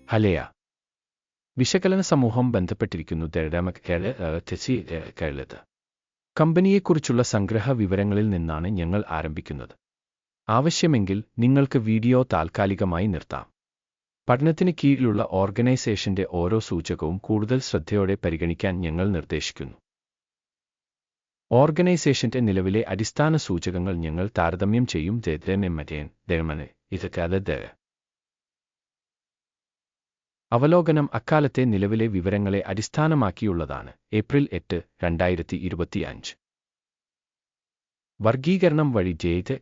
ഹലയ വിശകലന സമൂഹം ബന്ധപ്പെട്ടിരിക്കുന്നു കമ്പനിയെക്കുറിച്ചുള്ള സംഗ്രഹ വിവരങ്ങളിൽ നിന്നാണ് ഞങ്ങൾ ആരംഭിക്കുന്നത്. ആവശ്യമെങ്കിൽ നിങ്ങൾക്ക് വീഡിയോ താൽക്കാലികമായി നിർത്താം. പഠനത്തിന് കീഴിലുള്ള ഓർഗനൈസേഷന്റെ ഓരോ സൂചകവും കൂടുതൽ ശ്രദ്ധയോടെ പരിഗണിക്കാൻ ഞങ്ങൾ നിർദ്ദേശിക്കുന്നു. ഓർഗനൈസേഷന്റെ നിലവിലെ അടിസ്ഥാന സൂചകങ്ങൾ ഞങ്ങൾ താരതമ്യം ചെയ്യും. അവലോകനം അക്കാലത്തെ നിലവിലെ വിവരങ്ങളെ അടിസ്ഥാനമാക്കിയുള്ളതാണ്. ഏപ്രിൽ 8, 2025. വർഗീകരണം വഴി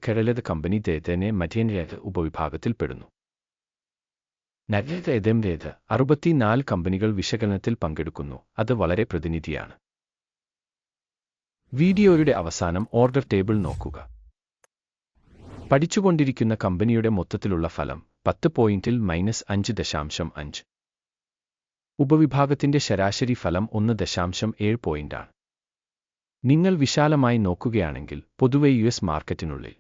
കേരള കമ്പനി ഉപവിഭാഗത്തിൽപ്പെടുന്നു. 64 കമ്പനികൾ വിശകലനത്തിൽ പങ്കെടുക്കുന്നു. അത് വളരെ പ്രതിനിധിയാണ്. വീഡിയോയുടെ അവസാനം ഓർഡർ ടേബിൾ നോക്കുക. പഠിച്ചുകൊണ്ടിരിക്കുന്ന കമ്പനിയുടെ മൊത്തത്തിലുള്ള ഫലം 10 പോയിന്റിൽ -5.5. ഉപവിഭാഗത്തിന്റെ ശരാശരി ഫലം 1.7 പോയിന്റാണ്. നിങ്ങൾ വിശാലമായി നോക്കുകയാണെങ്കിൽ പൊതുവെ US മാർക്കറ്റിനുള്ളിൽ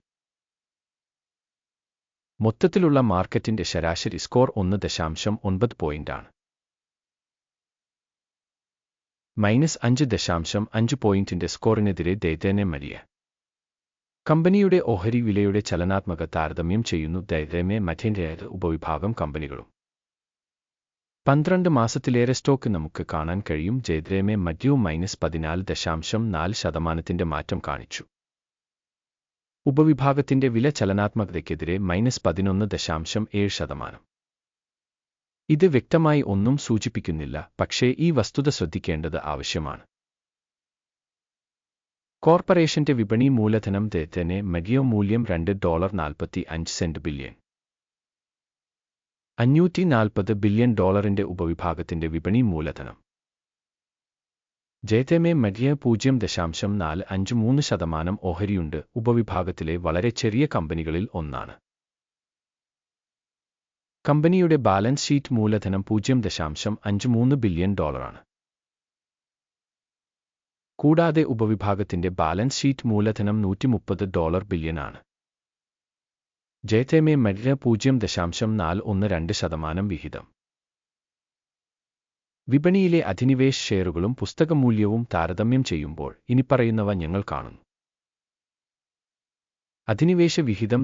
മൊത്തത്തിലുള്ള മാർക്കറ്റിന്റെ ശരാശരി സ്കോർ 1.9 പോയിന്റാണ്. -5.5 പോയിന്റിന്റെ സ്കോറിനെതിരെ കമ്പനിയുടെ ഓഹരി വിലയുടെ ചലനാത്മക താരതമ്യം ചെയ്യുന്നു. ഉപവിഭാഗം കമ്പനികളും 12 മാസത്തിലേറെ സ്റ്റോക്ക് നമുക്ക് കാണാൻ കഴിയും. മധ്യവും -14.4% മാറ്റം കാണിച്ചു. ഉപവിഭാഗത്തിന്റെ വില ചലനാത്മകതയ്ക്കെതിരെ -11.7%. ഇത് വ്യക്തമായി ഒന്നും സൂചിപ്പിക്കുന്നില്ല, പക്ഷേ ഈ വസ്തുത ശ്രദ്ധിക്കേണ്ടത് ആവശ്യമാണ്. കോർപ്പറേഷന്റെ വിപണി മൂലധനം മൂല്യം $2.45 ബില്യൺ. $540 ബില്യൺ ഉപവിഭാഗത്തിന്റെ വിപണി മൂലധനം. 0.453% ഓഹരിയുണ്ട്. ഉപവിഭാഗത്തിലെ വളരെ ചെറിയ കമ്പനികളിൽ ഒന്നാണ്. കമ്പനിയുടെ ബാലൻസ് ഷീറ്റ് മൂലധനം $0.53 ബില്യൺ. കൂടാതെ ഉപവിഭാഗത്തിന്റെ ബാലൻസ് ഷീറ്റ് മൂലധനം $130 ബില്യൺ ആണ്. 0.412% വിഹിതം. വിപണിയിലെ അധിനിവേശ ഷെയറുകളും പുസ്തകമൂല്യവും താരതമ്യം ചെയ്യുമ്പോൾ ഇനിപ്പറയുന്നവ ഞങ്ങൾ കാണുന്നു. അധിനിവേശ വിഹിതം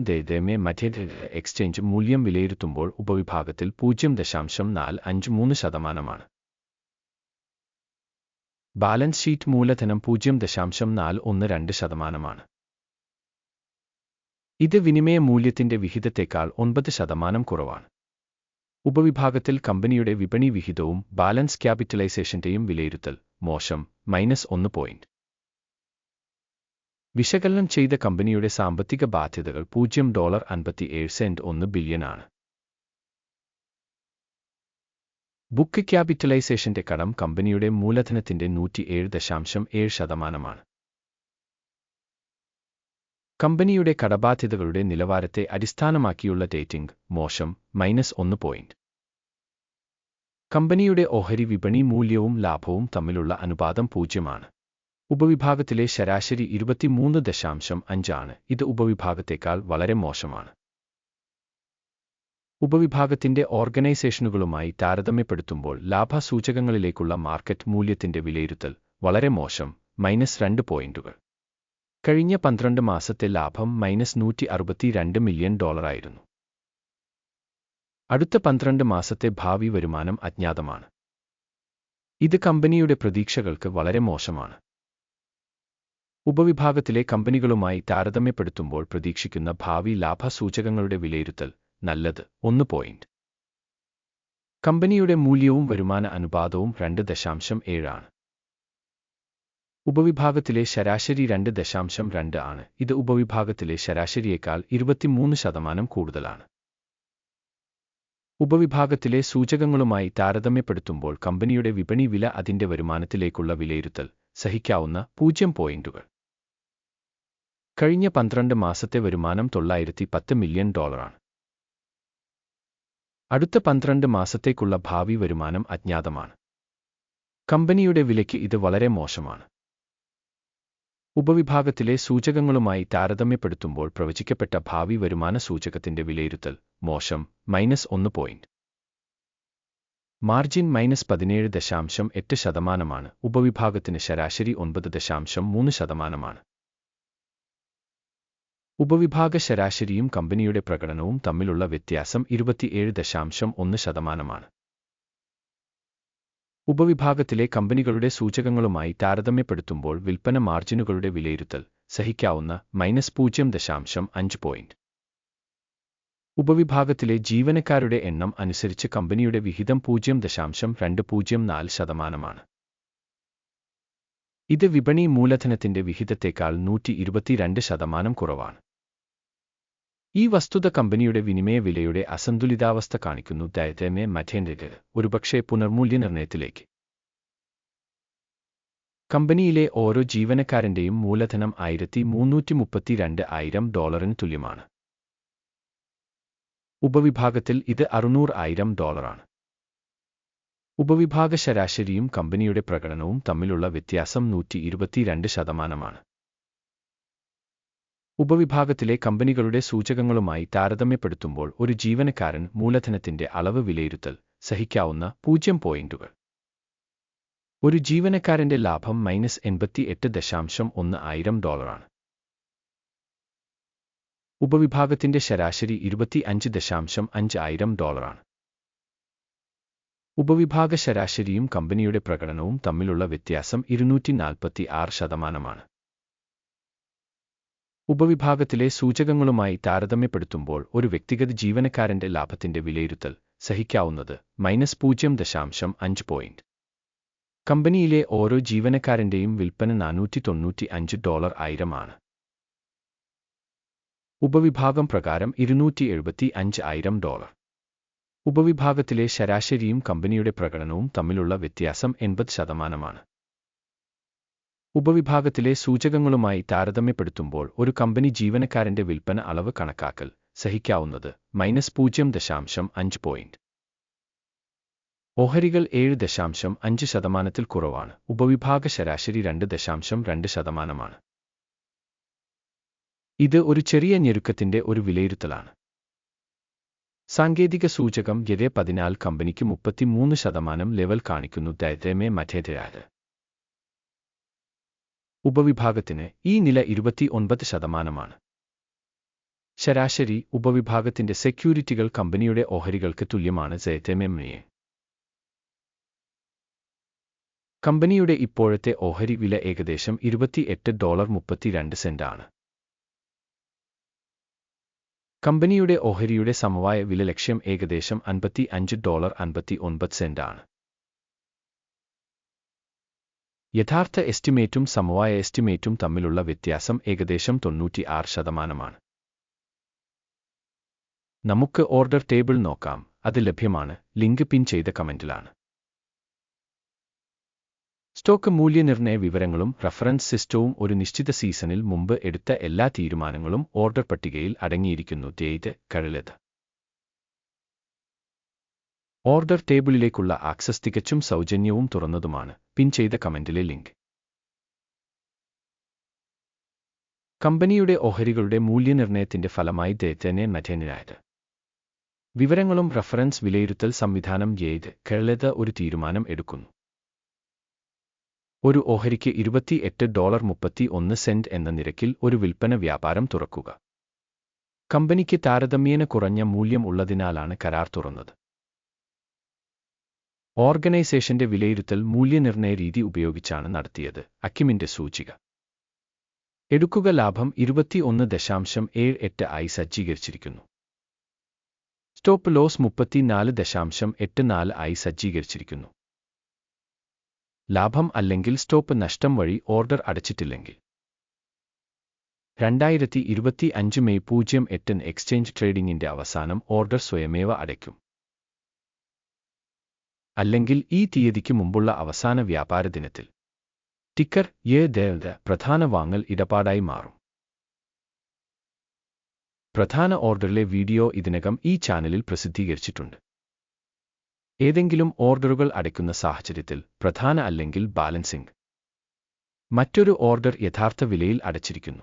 എക്സ്ചേഞ്ച് മൂല്യം വിലയിരുത്തുമ്പോൾ ഉപവിഭാഗത്തിൽ 0.453%. ബാലൻസ് ഷീറ്റ് മൂലധനം 0.412%. ഇത് വിനിമയ മൂല്യത്തിന്റെ വിഹിതത്തേക്കാൾ 9% കുറവാണ്. ഉപവിഭാഗത്തിൽ കമ്പനിയുടെ വിപണി വിഹിതവും ബാലൻസ് ക്യാപിറ്റലൈസേഷന്റെയും വിലയിരുത്തൽ മോശം, -1 പോയിന്റ്. വിശകലനം ചെയ്ത കമ്പനിയുടെ സാമ്പത്തിക ബാധ്യതകൾ $0.57 ബില്യൺ ആണ്. ബുക്ക് ക്യാപിറ്റലൈസേഷന്റെ കടം കമ്പനിയുടെ മൂലധനത്തിന്റെ 107.7%. കമ്പനിയുടെ കടബാധ്യതകളുടെ നിലവാരത്തെ അടിസ്ഥാനമാക്കിയുള്ള റേറ്റിംഗ് മോശം, -1 പോയിന്റ്. കമ്പനിയുടെ ഓഹരി വിപണി മൂല്യവും ലാഭവും തമ്മിലുള്ള അനുപാതം 0 ആണ്. ഉപവിഭാഗത്തിലെ ശരാശരി 23.5 ആണ്. ഇത് ഉപവിഭാഗത്തേക്കാൾ വളരെ മോശമാണ്. ഉപവിഭാഗത്തിന്റെ ഓർഗനൈസേഷനുകളുമായി താരതമ്യപ്പെടുത്തുമ്പോൾ ലാഭസൂചകങ്ങളിലേക്കുള്ള മാർക്കറ്റ് മൂല്യത്തിന്റെ വിലയിരുത്തൽ വളരെ മോശം, -2 പോയിന്റുകൾ. കഴിഞ്ഞ 12 മാസത്തെ ലാഭം $162 മില്യൺ ആയിരുന്നു. അടുത്ത 12 മാസത്തെ ഭാവി വരുമാനം അജ്ഞാതമാണ്. ഇത് കമ്പനിയുടെ പ്രതീക്ഷകൾക്ക് വളരെ മോശമാണ്. ഉപവിഭാഗത്തിലെ കമ്പനികളുമായി താരതമ്യപ്പെടുത്തുമ്പോൾ പ്രതീക്ഷിക്കുന്ന ഭാവി ലാഭസൂചകങ്ങളുടെ വിലയിരുത്തൽ നല്ലത് 1 പോയിന്റ്. കമ്പനിയുടെ മൂല്യവും വരുമാന അനുപാതവും 2.7 ആണ്. ഉപവിഭാഗത്തിലെ ശരാശരി 2.2 ആണ്. ഇത് ഉപവിഭാഗത്തിലെ ശരാശരിയേക്കാൾ 23% കൂടുതലാണ്. ഉപവിഭാഗത്തിലെ സൂചകങ്ങളുമായി താരതമ്യപ്പെടുത്തുമ്പോൾ കമ്പനിയുടെ വിപണി വില അതിന്റെ വരുമാനത്തിലേക്കുള്ള വിലയിരുത്തൽ സഹിക്കാവുന്ന 0 പോയിന്റുകൾ. കഴിഞ്ഞ 12 മാസത്തെ വരുമാനം $910 മില്യൺ ആണ്. അടുത്ത 12 മാസത്തേക്കുള്ള ഭാവി വരുമാനം അജ്ഞാതമാണ്. കമ്പനിയുടെ വിലയ്ക്ക് ഇത് വളരെ മോശമാണ്. ഉപവിഭാഗത്തിലെ സൂചകങ്ങളുമായി താരതമ്യപ്പെടുത്തുമ്പോൾ പ്രവചിക്കപ്പെട്ട ഭാവി വരുമാന സൂചകത്തിന്റെ വിലയിരുത്തൽ മോശം, -1 പോയിന്റ്. മാർജിൻ -17.8%. ഉപവിഭാഗത്തിന് ശരാശരി 9.3%. ഉപവിഭാഗ ശരാശരിയും കമ്പനിയുടെ പ്രകടനവും തമ്മിലുള്ള വ്യത്യാസം 27.1%. ഉപവിഭാഗത്തിലെ കമ്പനികളുടെ സൂചകങ്ങളുമായി താരതമ്യപ്പെടുത്തുമ്പോൾ വിൽപ്പന മാർജിനുകളുടെ വിലയിരുത്തൽ സഹിക്കാവുന്ന -0.5 പോയിന്റ്. ഉപവിഭാഗത്തിലെ ജീവനക്കാരുടെ എണ്ണം അനുസരിച്ച് കമ്പനിയുടെ വിഹിതം 0.204%. ഇത് വിപണി മൂലധനത്തിന്റെ വിഹിതത്തേക്കാൾ 122% കുറവാണ്. ഈ വസ്തുത കമ്പനിയുടെ വിനിമയ വിലയുടെ അസന്തുലിതാവസ്ഥ കാണിക്കുന്നു. ദയവായി മാറ്റേണ്ടത് ഒരുപക്ഷേ പുനർമൂല്യനിർണ്ണയത്തിലേക്ക്. കമ്പനിയിലെ ഓരോ ജീവനക്കാരന്റെയും മൂലധനം $1,332,000 തുല്യമാണ്. ഉപവിഭാഗത്തിൽ ഇത് $600,000. ഉപവിഭാഗ ശരാശരിയും കമ്പനിയുടെ പ്രകടനവും തമ്മിലുള്ള വ്യത്യാസം 122%. ഉപവിഭാഗത്തിലെ കമ്പനികളുടെ സൂചകങ്ങളുമായി താരതമ്യപ്പെടുത്തുമ്പോൾ ഒരു ജീവനക്കാരൻ മൂലധനത്തിന്റെ അളവ് വിലയിരുത്തൽ സഹിക്കാവുന്ന 0 പോയിന്റുകൾ. ഒരു ജീവനക്കാരന്റെ ലാഭം -$88.1 ഉപവിഭാഗത്തിന്റെ ശരാശരി $25.5 ഉപവിഭാഗ ശരാശരിയും കമ്പനിയുടെ പ്രകടനവും തമ്മിലുള്ള വ്യത്യാസം 246%. ഉപവിഭാഗത്തിലെ സൂചകങ്ങളുമായി താരതമ്യപ്പെടുത്തുമ്പോൾ ഒരു വ്യക്തിഗത ജീവനക്കാരന്റെ ലാഭത്തിന്റെ വിലയിരുത്തൽ സഹിക്കാവുന്നത് -0.5 പോയിന്റ്. കമ്പനിയിലെ ഓരോ ജീവനക്കാരന്റെയും വിൽപ്പന $495,000 ആണ്. ഉപവിഭാഗം പ്രകാരം $275,000. ഉപവിഭാഗത്തിലെ ശരാശരിയും കമ്പനിയുടെ പ്രകടനവും തമ്മിലുള്ള വ്യത്യാസം 80%. ഉപവിഭാഗത്തിലെ സൂചകങ്ങളുമായി താരതമ്യപ്പെടുത്തുമ്പോൾ ഒരു കമ്പനി ജീവനക്കാരന്റെ വിൽപ്പന അളവ് കണക്കാക്കൽ സഹിക്കാവുന്നത് -0.5 പോയിന്റ്. ഓഹരികൾ 7.5% കുറവാണ്. ഉപവിഭാഗ ശരാശരി 2.2%. ഇത് ഒരു ചെറിയ ഞെരുക്കത്തിന്റെ ഒരു വിലയിരുത്തലാണ്. സാങ്കേതിക സൂചകം Y14 കമ്പനിക്ക് 33% ലെവൽ കാണിക്കുന്നു. ദയവായി മാറ്റേണ്ടത് ഉപവിഭാഗത്തിന് ഈ നില 29%. ശരാശരി ഉപവിഭാഗത്തിന്റെ സെക്യൂരിറ്റികൾ കമ്പനിയുടെ ഓഹരികൾക്ക് തുല്യമാണ്. ദയവായി കമ്പനിയുടെ ഇപ്പോഴത്തെ ഓഹരി വില ഏകദേശം $28.32 ആണ്. കമ്പനിയുടെ ഓഹരിയുടെ സമവായ വില ലക്ഷ്യം ഏകദേശം $55.59 ആണ്. യഥാർത്ഥ എസ്റ്റിമേറ്റും സമവായ എസ്റ്റിമേറ്റും തമ്മിലുള്ള വ്യത്യാസം ഏകദേശം 96%. നമുക്ക് ഓർഡർ ടേബിൾ നോക്കാം. അത് ലഭ്യമാണ്. ലിങ്ക് പിൻ ചെയ്ത കമന്റിലാണ്. സ്റ്റോക്ക് മൂല്യനിർണ്ണയ വിവരങ്ങളും റഫറൻസ് സിസ്റ്റവും ഒരു നിശ്ചിത സീസണിൽ മുമ്പ് എടുത്ത എല്ലാ തീരുമാനങ്ങളും ഓർഡർ പട്ടികയിൽ അടങ്ങിയിരിക്കുന്നു. കഴലത് ഓർഡർ ടേബിളിലേക്കുള്ള ആക്സസ് തികച്ചും സൗജന്യവും തുറന്നതുമാണ്. പിൻ ചെയ്ത കമന്റിലെ ലിങ്ക്. കമ്പനിയുടെ ഓഹരികളുടെ മൂല്യനിർണ്ണയത്തിന്റെ ഫലമായി ദയവായി മാറ്റേണ്ടത് വിവരങ്ങളും റഫറൻസ് വിലയിരുത്തൽ സംവിധാനം കഴലത് ഒരു തീരുമാനം എടുക്കുന്നു. ഒരു ഓഹരിക്ക് $28.31 എന്ന നിരക്കിൽ ഒരു വിൽപ്പന വ്യാപാരം തുറക്കുക. കമ്പനിക്ക് താരതമ്യേന കുറഞ്ഞ മൂല്യം ഉള്ളതിനാലാണ് കരാർ തുറന്നത്. ഓർഗനൈസേഷന്റെ വിലയിരുത്തൽ മൂല്യനിർണ്ണയ രീതി ഉപയോഗിച്ചാണ് നടത്തിയത്. അക്കിമിന്റെ സൂചിക എടുക്കുക ലാഭം 21.78 ആയി സജ്ജീകരിച്ചിരിക്കുന്നു. സ്റ്റോപ്പ് ലോസ് 34.84 ആയി സജ്ജീകരിച്ചിരിക്കുന്നു. ലാഭം അല്ലെങ്കിൽ സ്റ്റോപ്പ് നഷ്ടം വഴി ഓർഡർ അടച്ചിട്ടില്ലെങ്കിൽ 2025 മെയ് 08 എക്സ്ചേഞ്ച് ട്രേഡിംഗിന്റെ അവസാനം ഓർഡർ സ്വയമേവ അടയ്ക്കും. അല്ലെങ്കിൽ ഈ തീയതിക്ക് മുമ്പുള്ള അവസാന വ്യാപാര ദിനത്തിൽ ടിക്കർ പ്രധാന വാങ്ങൽ ഇടപാടായി മാറും. പ്രധാന ഓർഡറിലെ വീഡിയോ ഇതിനകം ഈ ചാനലിൽ പ്രസിദ്ധീകരിച്ചിട്ടുണ്ട്. ഏതെങ്കിലും ഓർഡറുകൾ അടയ്ക്കുന്ന സാഹചര്യത്തിൽ പ്രധാന അല്ലെങ്കിൽ ബാലൻസിംഗ് മറ്റൊരു ഓർഡർ യഥാർത്ഥ വിലയിൽ അടച്ചിരിക്കുന്നു.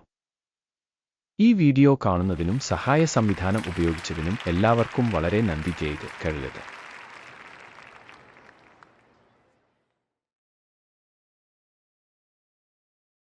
ഈ വീഡിയോ കാണുന്നതിനും സഹായ സംവിധാനം ഉപയോഗിച്ചതിനും എല്ലാവർക്കും വളരെ നന്ദി. കഴലത്